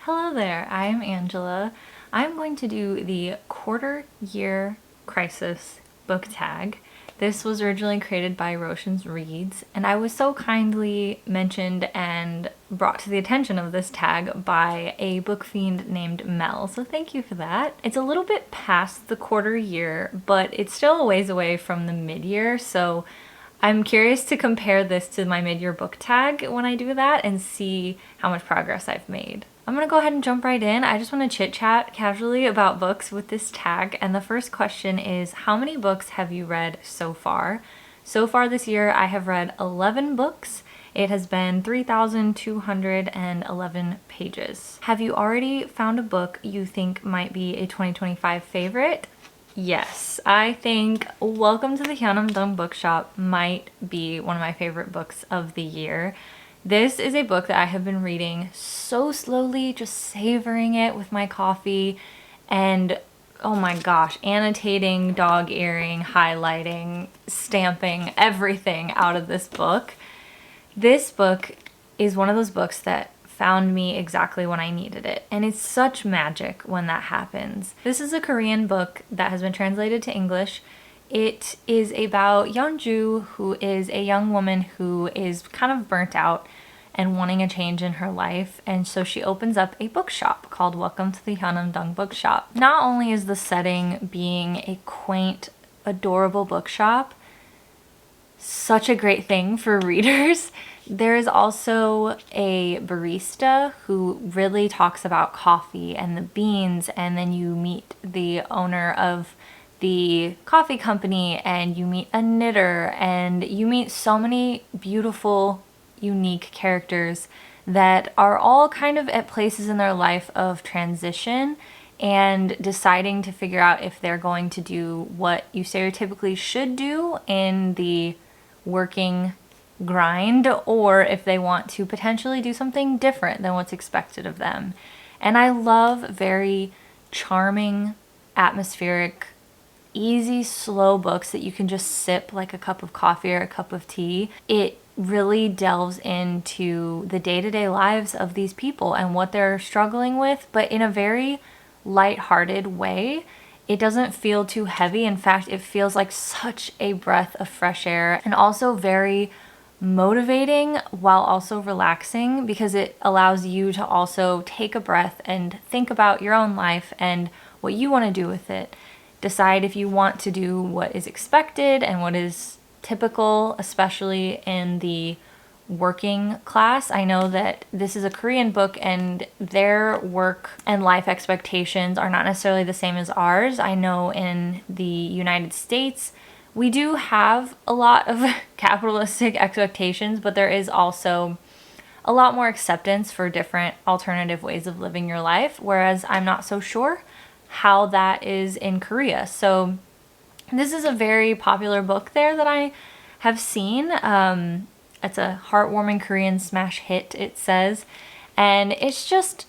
Hello there, I'm Angela. I'm going to do the quarter year crisis book tag. This was originally created by Roshan's Reads, and I was so kindly mentioned and brought to the attention of this tag by a book fiend named Mel, so thank you for that. It's a little bit past the quarter year, but it's still a ways away from the mid-year, so I'm curious to compare this to my mid-year book tag when I do that and see how much progress I've made. I'm gonna go ahead and jump right in. I just want to chit-chat casually about books with this tag, and the first question is, how many books have you read so far? So far this year, I have read 11 books. It has been 3,211 pages. Have you already found a book you think might be a 2025 favorite? Yes, I think Welcome to the Hyunam-dong Bookshop might be one of my favorite books of the year. This is a book that I have been reading so slowly, just savoring it with my coffee, and oh my gosh, annotating, dog-earing, highlighting, stamping everything out of this book. This book is one of those books that found me exactly when I needed it, and it's such magic when that happens. This is a Korean book that has been translated to English. It is about Yeonju, who is a young woman who is kind of burnt out and wanting a change in her life, and so she opens up a bookshop called Welcome to the hyunam-dong Bookshop. Not only is the setting being a quaint, adorable bookshop such a great thing for readers, there is also a barista who really talks about coffee and the beans, and then you meet the owner of the coffee company, and you meet a knitter, and you meet so many beautiful, unique characters that are all kind of at places in their life of transition and deciding to figure out if they're going to do what you stereotypically should do in the working grind, or if they want to potentially do something different than what's expected of them. And I love very charming, atmospheric, easy, slow books that you can just sip like a cup of coffee or a cup of tea. It really delves into the day-to-day lives of these people and what they're struggling with, but in a very light-hearted way. It doesn't feel too heavy. In fact, it feels like such a breath of fresh air, and also very motivating while also relaxing, because it allows you to also take a breath and think about your own life and what you want to do with it. Decide if you want to do what is expected and what is typical, especially in the working class. I know that this is a Korean book and their work and life expectations are not necessarily the same as ours. I know in the United States, we do have a lot of capitalistic expectations, but there is also a lot more acceptance for different alternative ways of living your life, whereas I'm not so sure how that is in Korea. So this is a very popular book there that I have seen. It's a heartwarming Korean smash hit, it says, and it's just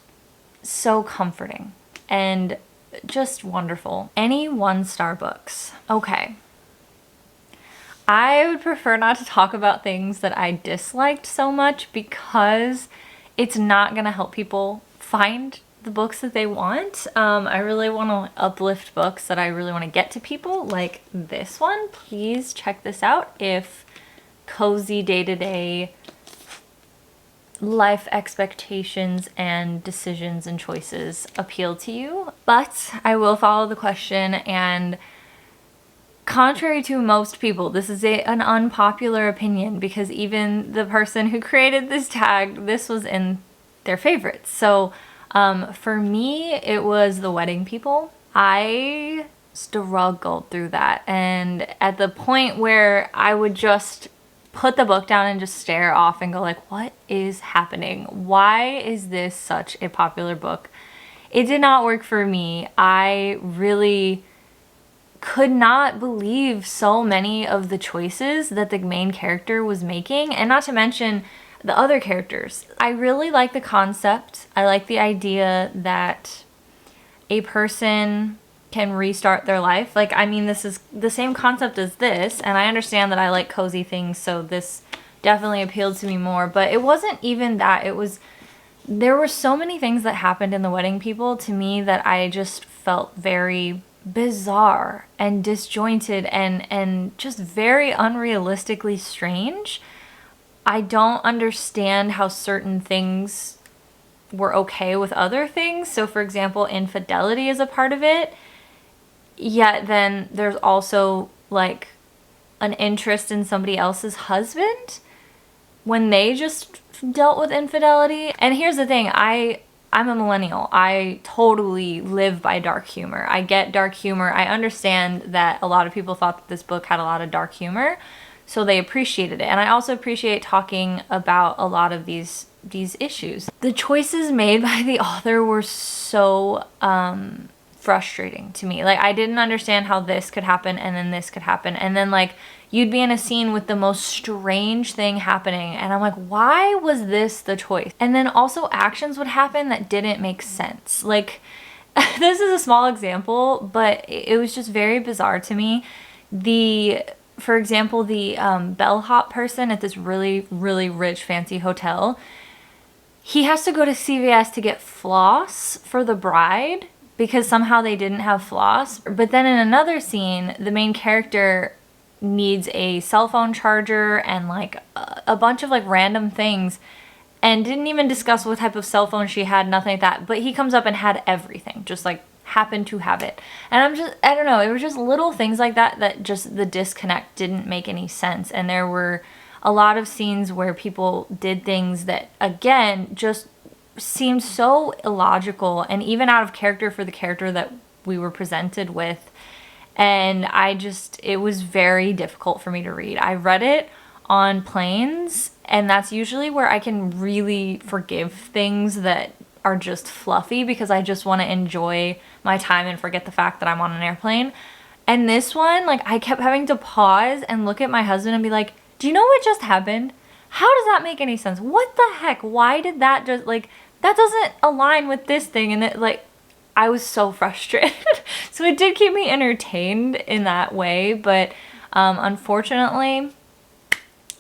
so comforting and just wonderful. Any 1-star books? Okay. I would prefer not to talk about things that I disliked so much, because it's not gonna help people find the books that they want. I really want to uplift books that I really want to get to people, like this one. Please check this out if cozy day-to-day life expectations and decisions and choices appeal to you. But I will follow the question, and contrary to most people, this is an unpopular opinion, because even the person who created this tag, this was in their favorites. So for me, it was The Wedding People. I struggled through that, and at the point where I would just put the book down and just stare off and go like, what is happening? Why is this such a popular book? It did not work for me. I really could not believe so many of the choices that the main character was making, and not to mention the other characters. I really like the concept. I like the idea that a person can restart their life. Like, I mean, this is the same concept as this, and I understand that I like cozy things, so this definitely appealed to me more, but it wasn't even that. It was There were so many things that happened in The Wedding People to me that I just felt very bizarre and disjointed and just very unrealistically strange. I don't understand how certain things were okay with other things. So for example, infidelity is a part of it. Yet then there's also like an interest in somebody else's husband when they just dealt with infidelity. And here's the thing, I'm a millennial. I totally live by dark humor. I get dark humor. I understand that a lot of people thought that this book had a lot of dark humor, so they appreciated it. And I also appreciate talking about a lot of these issues. The choices made by the author were so frustrating to me. Like, I didn't understand how this could happen and then this could happen. And then like you'd be in a scene with the most strange thing happening and I'm like, why was this the choice? And then also actions would happen that didn't make sense. Like, this is a small example, but it was just very bizarre to me. For example, the bellhop person at this really, really rich fancy hotel, he has to go to CVS to get floss for the bride because somehow they didn't have floss. But then in another scene, the main character needs a cell phone charger and like a bunch of like random things and didn't even discuss what type of cell phone she had, nothing like that. But he comes up and had everything, just like happened to have it. And I don't know, it was just little things like that that just the disconnect didn't make any sense. And there were a lot of scenes where people did things that, again, just seemed so illogical and even out of character for the character that we were presented with. And it was very difficult for me to read. I read it on planes, and that's usually where I can really forgive things that are just fluffy because I just want to enjoy my time and forget the fact that I'm on an airplane. And this one, like, I kept having to pause and look at my husband and be like, do you know what just happened? How does that make any sense? What the heck? Why did that just, like, that doesn't align with this thing? And it, like, I was so frustrated. So it did keep me entertained in that way, but unfortunately,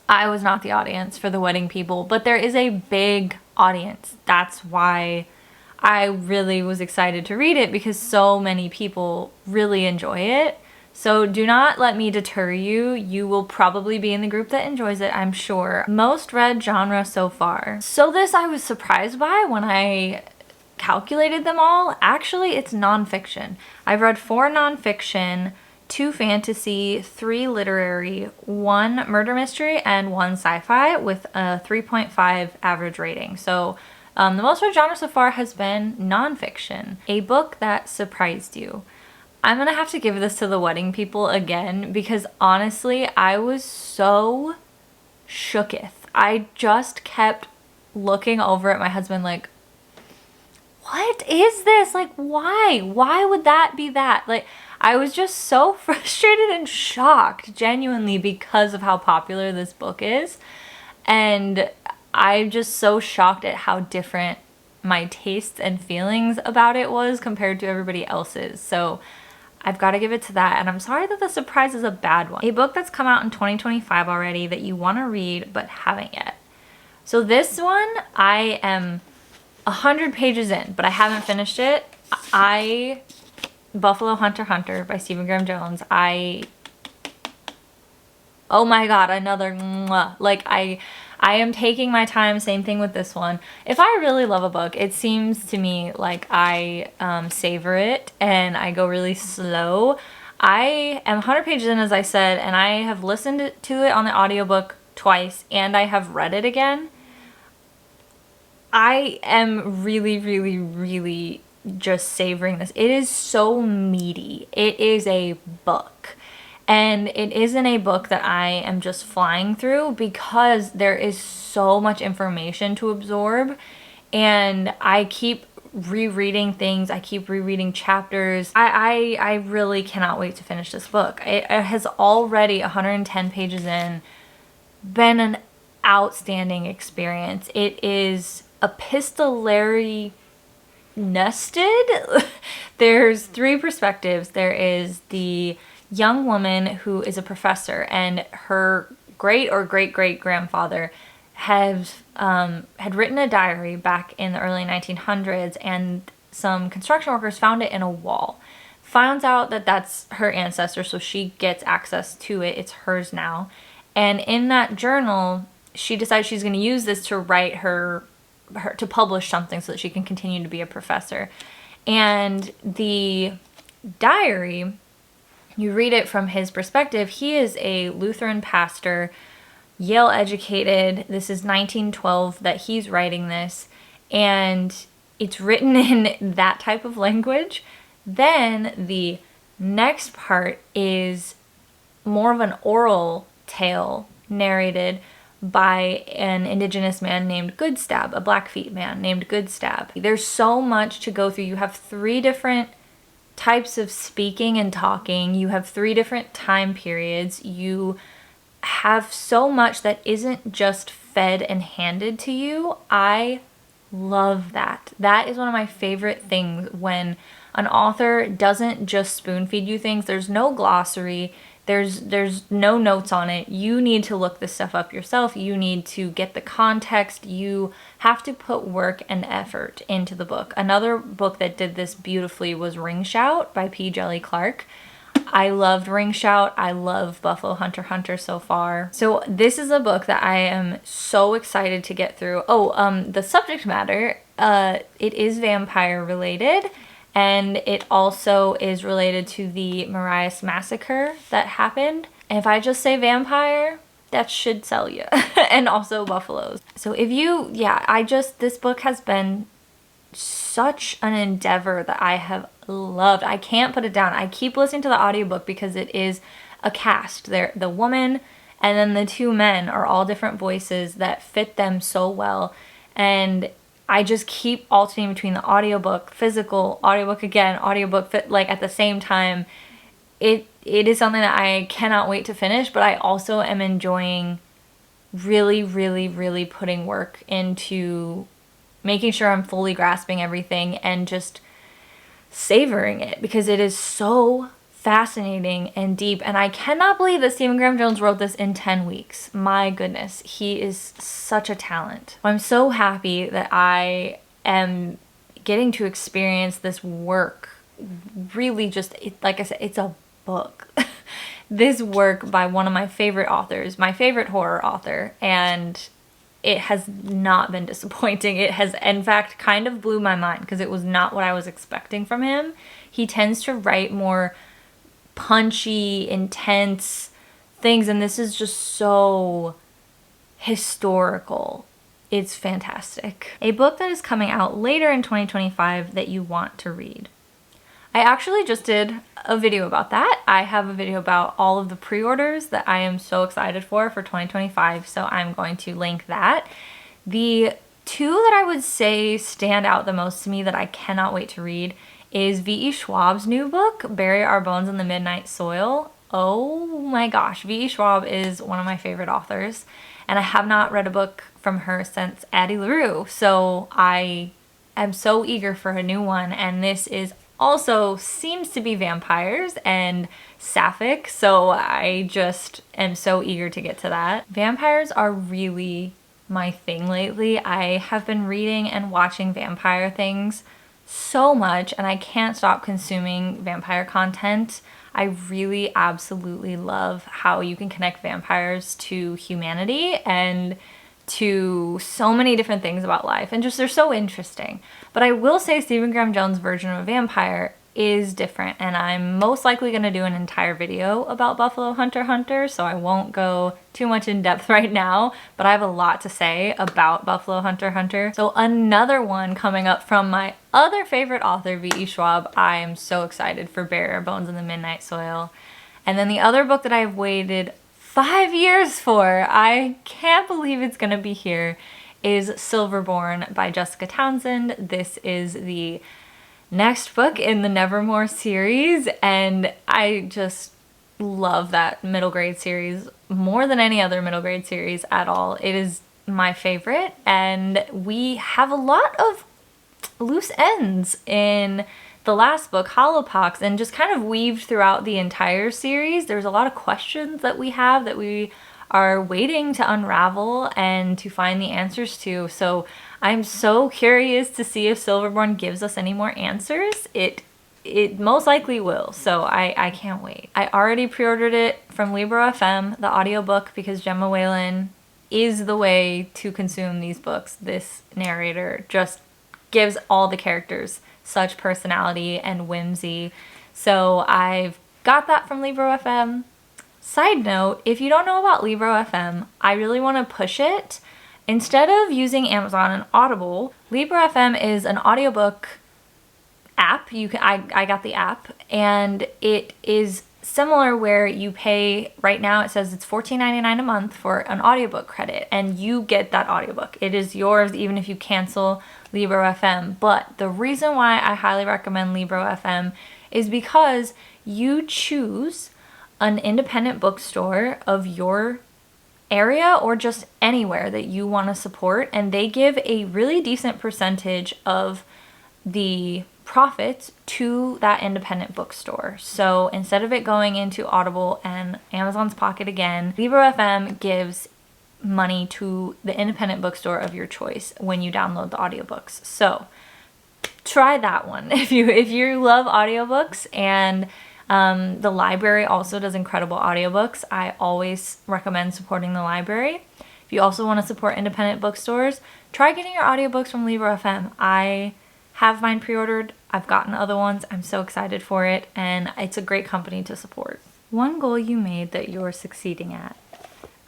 I was not the audience for The Wedding People, but there is a big audience. That's why I really was excited to read it, because so many people really enjoy it. So do not let me deter you. You will probably be in the group that enjoys it, I'm sure. Most read genre so far. So this I was surprised by when I calculated them all. Actually, it's nonfiction. I've read 4 nonfiction, 2 fantasy, 3 literary, 1 murder mystery, and 1 sci-fi with a 3.5 average rating. So the most read genre so far has been nonfiction. A book that surprised you. I'm gonna have to give this to The Wedding People again because honestly, I was so shooketh. I just kept looking over at my husband like, what is this? Like, why? Why would that be that? Like, I was just so frustrated and shocked, genuinely, because of how popular this book is. And I'm just so shocked at how different my tastes and feelings about it was compared to everybody else's. So I've got to give it to that. And I'm sorry that the surprise is a bad one. A book that's come out in 2025 already that you want to read but haven't yet. So this one, I am 100 pages in, but I haven't finished it. Buffalo Hunter Hunter by Stephen Graham Jones. Oh my god, another mwah. Like, I am taking my time, same thing with this one. If I really love a book, it seems to me like I savor it and I go really slow. I am 100 pages in, as I said, and I have listened to it on the audiobook twice and I have read it again. I am really, really, really just savoring this. It is so meaty. It is a book. And it isn't a book that I am just flying through because there is so much information to absorb. And I keep rereading things. I keep rereading chapters. I really cannot wait to finish this book. It has already, 110 pages in, been an outstanding experience. It is epistolary nested. There's 3 perspectives. There is the young woman who is a professor and her great or great-great grandfather had written a diary back in the early 1900s, and some construction workers found it in a wall. Finds out that that's her ancestor, so she gets access to it. It's hers now. And in that journal, she decides she's going to use this to write her to publish something so that she can continue to be a professor. And the diary, you read it from his perspective. He is a Lutheran pastor, Yale educated. This is 1912 that he's writing this, and it's written in that type of language. Then the next part is more of an oral tale narrated by an indigenous man named Goodstab, a Blackfeet man named Goodstab. There's so much to go through. You have 3 different types of speaking and talking. You have 3 different time periods. You have so much that isn't just fed and handed to you. I love that. That is one of my favorite things, when an author doesn't just spoon feed you things. There's no glossary. There's no notes on it. You need to look this stuff up yourself. You need to get the context. You have to put work and effort into the book. Another book that did this beautifully was Ring Shout by P. Jelly Clark. I loved Ring Shout. I love Buffalo Hunter Hunter so far. So this is a book that I am so excited to get through. The subject matter, it is vampire related. And it also is related to the Marias massacre that happened. And if I just say vampire, that should sell you. And also buffaloes. So if you, this book has been such an endeavor that I have loved. I can't put it down. I keep listening to the audiobook because it is a cast. The woman and then the 2 men are all different voices that fit them so well. And I just keep alternating between the audiobook, physical, audiobook again, audiobook, like at the same time. It is something that I cannot wait to finish, but I also am enjoying really, really, really putting work into making sure I'm fully grasping everything and just savoring it, because it is so fascinating and deep. And I cannot believe that Stephen Graham Jones wrote this in 10 weeks. My goodness, he is such a talent. I'm so happy that I am getting to experience this work. Really just, like I said, it's a book. This work by one of my favorite authors, my favorite horror author, and it has not been disappointing. It has, in fact, kind of blew my mind because it was not what I was expecting from him. He tends to write more punchy, intense things, and this is just so historical. It's fantastic. A book that is coming out later in 2025 that you want to read. I actually just did a video about that. I have a video about all of the pre-orders that I am so excited for 2025, so I'm going to link that. The 2 that I would say stand out the most to me that I cannot wait to read is V.E. Schwab's new book, Bury Our Bones in the Midnight Soil. Oh my gosh, V.E. Schwab is one of my favorite authors, and I have not read a book from her since Addie LaRue, so I am so eager for a new one, and this is also seems to be vampires and sapphic, so I just am so eager to get to that. Vampires are really my thing lately. I have been reading and watching vampire things so much, and I can't stop consuming vampire content. I really absolutely love how you can connect vampires to humanity and to so many different things about life, and just they're so interesting. But I will say Stephen Graham Jones' version of a vampire is different, and I'm most likely going to do an entire video about Buffalo Hunter Hunter, so I won't go too much in depth right now, but I have a lot to say about Buffalo Hunter Hunter. So another one coming up from my other favorite author, V.E. Schwab. I am so excited for Bury Our Bones in the Midnight Soil. And then the other book that I've waited 5 years for, I can't believe it's gonna be here, is Silverborn by Jessica Townsend. This is the next book in the Nevermore series, and I just love that middle grade series more than any other middle grade series at all. It is my favorite, and we have a lot of loose ends in the last book, Hollowpox, and just kind of weaved throughout the entire series. There's a lot of questions that we have that we are waiting to unravel and to find the answers to. So I'm so curious to see if Silverborn gives us any more answers. It most likely will, so I can't wait. I already pre-ordered it from Libro FM, the audiobook, because Gemma Whalen is the way to consume these books. This narrator just gives all the characters such personality and whimsy. So I've got that from Libro FM. Side note, if you don't know about Libro FM, I really want to push it. Instead of using Amazon and Audible, Libro FM is an audiobook app. I got the app, and it is similar where you pay, right now it says it's $14.99 a month for an audiobook credit, and you get that audiobook. It is yours even if you cancel Libro FM. But the reason why I highly recommend Libro FM is because you choose an independent bookstore of your area or just anywhere that you want to support, and they give a really decent percentage of the profits to that independent bookstore. So instead of it going into Audible and Amazon's pocket again, Libro FM gives money to the independent bookstore of your choice when you download the audiobooks. So try that one if you love audiobooks. And the library also does incredible audiobooks. I always recommend supporting the library. If you also want to support independent bookstores, try getting your audiobooks from Libro FM. I have mine pre-ordered. I've gotten other ones. I'm so excited for it, and it's a great company to support. One goal you made that you're succeeding at.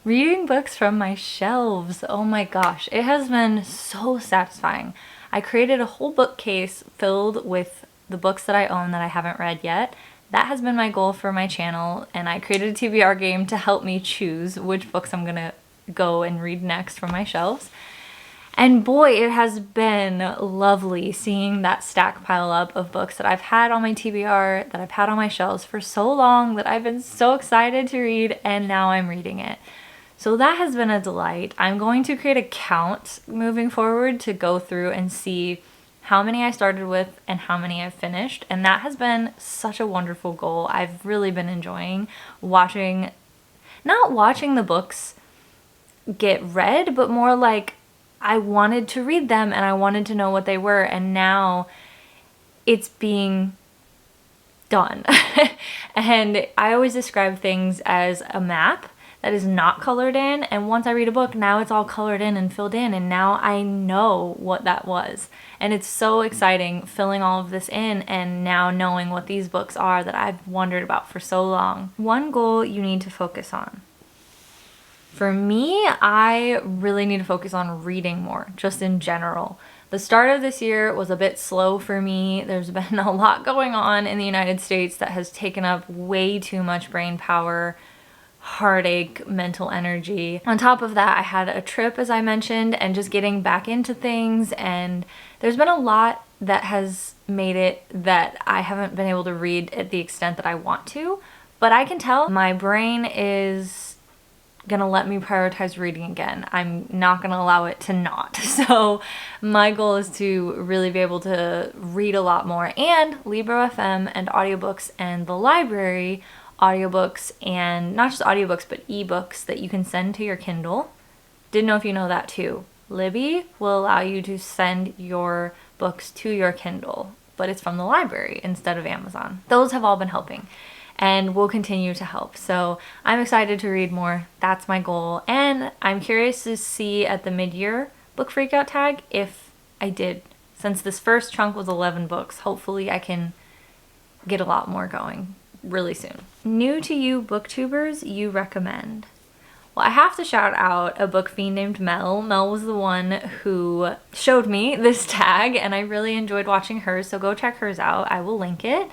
Reading books from my shelves. Oh my gosh, it has been so satisfying. I created a whole bookcase filled with the books that I own that I haven't read yet. That has been my goal for my channel, and I created a TBR game to help me choose which books I'm gonna go and read next from my shelves. And boy, it has been lovely seeing that stack pile up of books that I've had on my TBR, that I've had on my shelves for so long, that I've been so excited to read, and now I'm reading it. So that has been a delight. I'm going to create a count moving forward to go through and see how many I started with and how many I've finished, and that has been such a wonderful goal. I've really been enjoying not watching the books get read, but more like I wanted to read them and I wanted to know what they were, and now it's being done. And I always describe things as a map that is not colored in, and once I read a book, now it's all colored in and filled in, and now I know what that was. And it's so exciting filling all of this in and now knowing what these books are that I've wondered about for so long. One goal you need to focus on. For me, I really need to focus on reading more, just in general. The start of this year was a bit slow for me. There's been a lot going on in the United States that has taken up way too much brain power, heartache, mental energy. On top of that, I had a trip, as I mentioned, and just getting back into things, and there's been a lot that has made it that I haven't been able to read at the extent that I want to, but I can tell my brain is gonna let me prioritize reading again. I'm not gonna allow it to not. So my goal is to really be able to read a lot more, and Libro FM and audiobooks and the library audiobooks, and not just audiobooks but ebooks that you can send to your Kindle. Didn't know if you know that too. Libby will allow you to send your books to your Kindle, but it's from the library instead of Amazon. Those have all been helping and will continue to help. So I'm excited to read more. That's my goal. And I'm curious to see at the mid-year book freakout tag if I did. Since this first chunk was 11 books, hopefully I can get a lot more going really soon. New to you booktubers you recommend. Well, I have to shout out a book fiend named Mel. Mel was the one who showed me this tag, and I really enjoyed watching hers, so go check hers out. I will link it.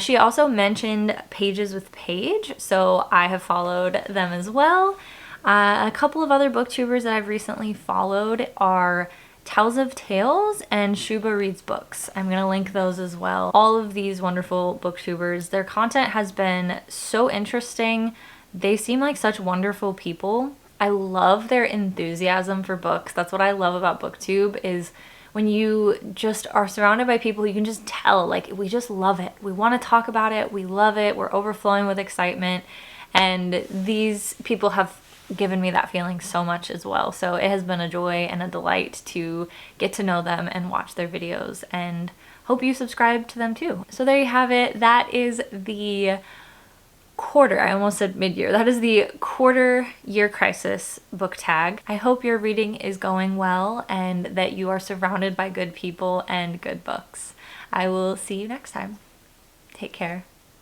She also mentioned Pages with Paige, so I have followed them as well. A couple of other booktubers that I've recently followed are Tells of Tales and Shuba Reads Books. I'm going to link those as well. All of these wonderful booktubers, their content has been so interesting. They seem like such wonderful people. I love their enthusiasm for books. That's what I love about BookTube, is when you just are surrounded by people, you can just tell, like, we just love it. We want to talk about it. We love it. We're overflowing with excitement. And these people have given me that feeling so much as well. So it has been a joy and a delight to get to know them and watch their videos, and hope you subscribe to them too. So there you have it. That is the quarter, I almost said mid-year. That is the quarter year crisis book tag. I hope your reading is going well and that you are surrounded by good people and good books. I will see you next time. Take care.